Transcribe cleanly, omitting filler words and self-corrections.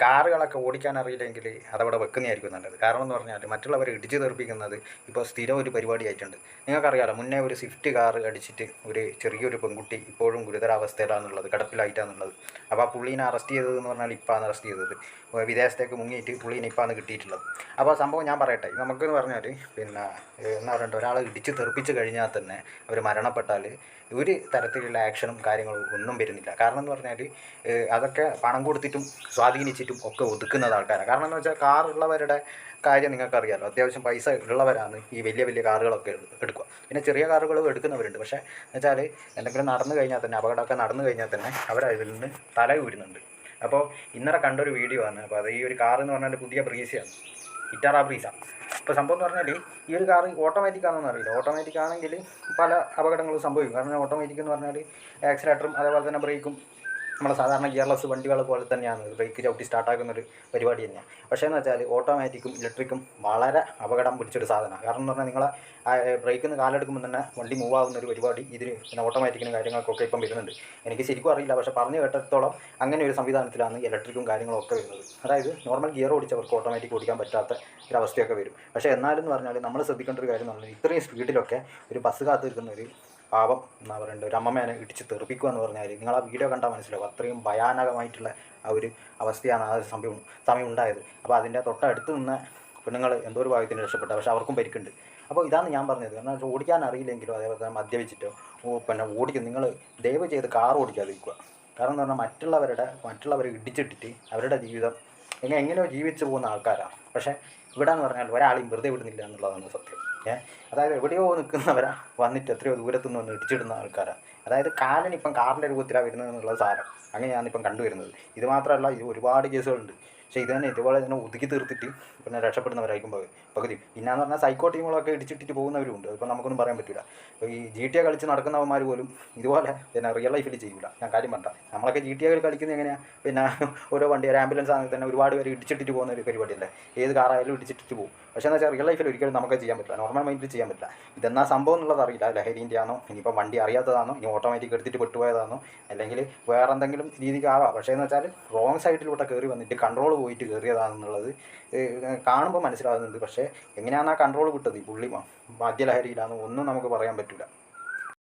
കാറുകളൊക്കെ ഓടിക്കാൻ അറിയില്ലെങ്കിൽ അതവിടെ വെക്കുന്നതായിരിക്കും നല്ലത്. കാരണം എന്ന് പറഞ്ഞാൽ മറ്റുള്ളവരെ ഇടിച്ച് തെറിപ്പിക്കുന്നത് ഇപ്പോൾ സ്ഥിരം ഒരു പരിപാടിയായിട്ടുണ്ട്. നിങ്ങൾക്കറിയാലോ, മുന്നേ ഒരു സ്വിഫ്റ്റ് കാർ അടിച്ചിട്ട് ഒരു ചെറിയൊരു പെൺകുട്ടി ഇപ്പോഴും ഗുരുതരാവസ്ഥയിലാണെന്നുള്ളത്, കിടപ്പിലായിട്ടാണെന്നുള്ളത്. അപ്പോൾ ആ പുള്ളീനെ അറസ്റ്റ് ചെയ്തതെന്ന് പറഞ്ഞാൽ ഇപ്പാണ് അറസ്റ്റ് ചെയ്തത്. വിദേശത്തേക്ക് മുങ്ങിയിട്ട് പുള്ളീനെ ഇപ്പാണ് കിട്ടിയിട്ടുള്ളത്. അപ്പോൾ സംഭവം ഞാൻ പറയട്ടെ, നമുക്കെന്ന് പറഞ്ഞാൽ പിന്നെ എന്താ പറയണ്ട, ഒരാളെ ഇടിച്ച് തെറിപ്പിച്ച് കഴിഞ്ഞാൽ തന്നെ അവർ മരണപ്പെട്ടാൽ ഒരു തരത്തിലുള്ള ആക്ഷനും കാര്യങ്ങളും ഒന്നും വരുന്നില്ല. കാരണം എന്ന് പറഞ്ഞാൽ അതൊക്കെ പണം കൊടുത്തിട്ടും സ്വാധീനിച്ചിട്ടും ഒക്കെ ഒതുക്കുന്ന ആൾക്കാരാണ്. കാരണം എന്ന് വെച്ചാൽ കാറുള്ളവരുടെ കാര്യം നിങ്ങൾക്കറിയാമല്ലോ, അത്യാവശ്യം പൈസ ഉള്ളവരാണ് ഈ വലിയ വലിയ കാറുകളൊക്കെ എടുക്കുക. പിന്നെ ചെറിയ കാറുകളും എടുക്കുന്നവരുണ്ട്. പക്ഷേ എന്ന് വെച്ചാൽ എന്തെങ്കിലും നടന്നു കഴിഞ്ഞാൽ തന്നെ, അപകടമൊക്കെ നടന്നു കഴിഞ്ഞാൽ തന്നെ അവരതിൽ നിന്ന് തല ഊരുന്നുണ്ട്. അപ്പോൾ ഇന്നലെ കണ്ടൊരു വീഡിയോ ആണ്. അപ്പോൾ അത് ഈ ഒരു കാർ എന്ന് പറഞ്ഞാൽ പുതിയ ബ്രീസയാണ്, ഇറ്റാറ ബ്രീസ. ഇപ്പോൾ സംഭവം എന്ന് പറഞ്ഞാൽ ഈ ഒരു കാർ ഓട്ടോമാറ്റിക് ആണെന്ന് അറിയില്ല. ഓട്ടോമാറ്റിക് ആണെങ്കിൽ പല അപകടങ്ങളും സംഭവിക്കും. കാരണം ഓട്ടോമാറ്റിക് എന്ന് പറഞ്ഞാൽ ആക്സിലേറ്ററും അതേപോലെ തന്നെ ബ്രേക്കും നമ്മുടെ സാധാരണ ഗിയർലെസ് വണ്ടികളെ പോലെ തന്നെയാണ്, ബ്രേക്ക് ചവിട്ടി സ്റ്റാർട്ടാക്കുന്നൊരു പരിപാടി തന്നെയാണ്. പക്ഷേ എന്ന് വെച്ചാൽ ഓട്ടോമാറ്റിക്കും ഇലക്ട്രിക്കും വളരെ അപകടം പിടിച്ചൊരു സാധനമാണ്. കാരണം എന്ന് പറഞ്ഞാൽ നിങ്ങളെ ബ്രേക്കിൽ നിന്ന് കാലെടുക്കുമ്പോൾ തന്നെ വണ്ടി മൂവ് ആകുന്ന ഒരു പരിപാടി ഇതിന് പിന്നെ ഓട്ടോമാറ്റിക്കിനും കാര്യങ്ങൾക്കൊക്കെ ഇപ്പം വരുന്നുണ്ട്. എനിക്ക് ശരിക്കും അറിയില്ല, പക്ഷേ പറഞ്ഞു കേട്ടിടത്തോളം അങ്ങനെ ഒരു സംവിധാനത്തിലാണ് ഇലക്ട്രിക്കും കാര്യങ്ങളൊക്കെ വരുന്നത്. അതായത് നോർമൽ ഗിയർ ഓടിച്ചവർക്ക് ഓട്ടോമാറ്റിക് ഓടിക്കാൻ പറ്റാത്ത ഒരവസ്ഥയൊക്കെ വരും. പക്ഷേ എന്നാലും എന്ന് പറഞ്ഞാൽ നമ്മൾ ശ്രദ്ധിക്കേണ്ട ഒരു കാര്യം എന്ന് പറഞ്ഞാൽ ഇത്രയും സ്പീഡിലൊക്കെ ഒരു ബസ് കാത്ത് നിൽക്കുന്ന ഒരു പാവം എന്താ പറയണ്ട ഒരു അമ്മമ്മേനെ ഇടിച്ച് തെറിപ്പിക്കുക എന്ന് പറഞ്ഞാൽ നിങ്ങൾ ആ വീഡിയോ കണ്ടാൽ മനസ്സിലാവും. അത്രയും ഭയാനകമായിട്ടുള്ള ആ ഒരു അവസ്ഥയാണ് ആ സമയം ഉണ്ടായത്. അപ്പോൾ അതിൻ്റെ തൊട്ടടുത്ത് നിന്ന് പെണ്ണുങ്ങൾ എന്തോ ഒരു ഭാഗ്യത്തിന് രക്ഷപ്പെട്ടു, പക്ഷേ അവർക്കും പരിക്കുണ്ട്. അപ്പോൾ ഇതാണ് ഞാൻ പറഞ്ഞത്. കാരണം ഓടിക്കാൻ അറിയില്ലെങ്കിലോ അതേപോലെ തന്നെ മദ്യപിച്ചിട്ടോ പിന്നെ ഓടിക്കും, നിങ്ങൾ ദയവ് ചെയ്ത് കാർ ഓടിക്കാതിരിക്കുക. കാരണം എന്ന് പറഞ്ഞാൽ മറ്റുള്ളവരെ ഇടിച്ചിട്ടിട്ട് അവരുടെ ജീവിതം എങ്ങനെയോ ജീവിച്ചു പോകുന്ന ആൾക്കാരാണ്. പക്ഷേ ഇവിടെ എന്ന് പറഞ്ഞാൽ ഒരാളെയും വെറുതെ വിടുന്നില്ല എന്നുള്ളതാണ് സത്യം. അതായത് എവിടെയോ നിൽക്കുന്നവരാ വന്നിട്ട് എത്രയോ ദൂരത്തുനിന്ന് വന്ന് ഇടിച്ചിടുന്ന ആൾക്കാരാണ്. അതായത് കാലനിപ്പം കാറിൻ്റെ രൂപത്തിലാണ് വരുന്നത് എന്നുള്ളത് സാരം. അങ്ങനെയാണ് ഇപ്പം കണ്ടുവരുന്നത്. ഇത് മാത്രമല്ല, ഇത് ഒരുപാട് കേസുകളുണ്ട്. പക്ഷേ ഇത് തന്നെ ഇതുപോലെ തന്നെ ഒതുക്കി തീർത്തിട്ട് പിന്നെ രക്ഷപ്പെടുന്നവരായിരിക്കും പകുതി. പിന്നെയെന്ന് പറഞ്ഞാൽ സൈക്കോ ടീമുകളൊക്കെ ഇടിച്ചിട്ടിട്ട് പോകുന്നവരുണ്ട്. അതിപ്പോൾ നമുക്കൊന്നും പറയാൻ പറ്റില്ല. ഇപ്പോൾ ഈ GTA കളിച്ച് നടക്കുന്നവന്മാർ പോലും ഇതുപോലെ പിന്നെ റിയൽ ലൈഫിൽ ചെയ്യില്ല. ഞാൻ കാര്യം പറഞ്ഞാൽ നമ്മളൊക്കെ GTA കളിക്കുന്നത് എങ്ങനെയാണ്, പിന്നെ ഓരോ വണ്ടി ഒരു ആംബുലൻസ് ആണെങ്കിൽ തന്നെ ഒരുപാട് പേര് ഇടിച്ചിട്ടിട്ട് പോകുന്ന ഒരു പരിപാടിയല്ലേ. ഏത് കാറായാലും ഇടിച്ചിട്ട് പോകും. പക്ഷേ എന്ന് വെച്ചാൽ റിയൽ ലൈഫിൽ ഒരിക്കലും നമുക്ക് ചെയ്യാൻ പറ്റില്ല, നോർമൽ മൈൻഡിൽ ചെയ്യാൻ പറ്റില്ല. ഇതെന്നാ സംഭവം എന്നുള്ളത് അറിയില്ല. ലഹരിൻ്റെ ആണോ, ഇനിയിപ്പോൾ വണ്ടി അറിയാത്തതാണോ, ഇനി ഓട്ടോമാറ്റിക് എടുത്തിട്ട് പെട്ടുപോയതാണോ, അല്ലെങ്കിൽ വേറെ എന്തെങ്കിലും രീതിക്കാവാം. പക്ഷേ എന്ന് വെച്ചാൽ റോങ് സൈഡിലൂടെ കയറി വന്നിട്ട് കൺട്രോൾ പോയിട്ട് കയറിയതാണെന്നുള്ളത് കാണുമ്പോൾ മനസ്സിലാകുന്നുണ്ട്. പക്ഷേ എങ്ങനെയാണ് ആ കൺട്രോൾ വിട്ടത്, ഈ പുള്ളി മദ്യലഹരിയിലാണെന്ന് ഒന്നും നമുക്ക് പറയാൻ പറ്റില്ല.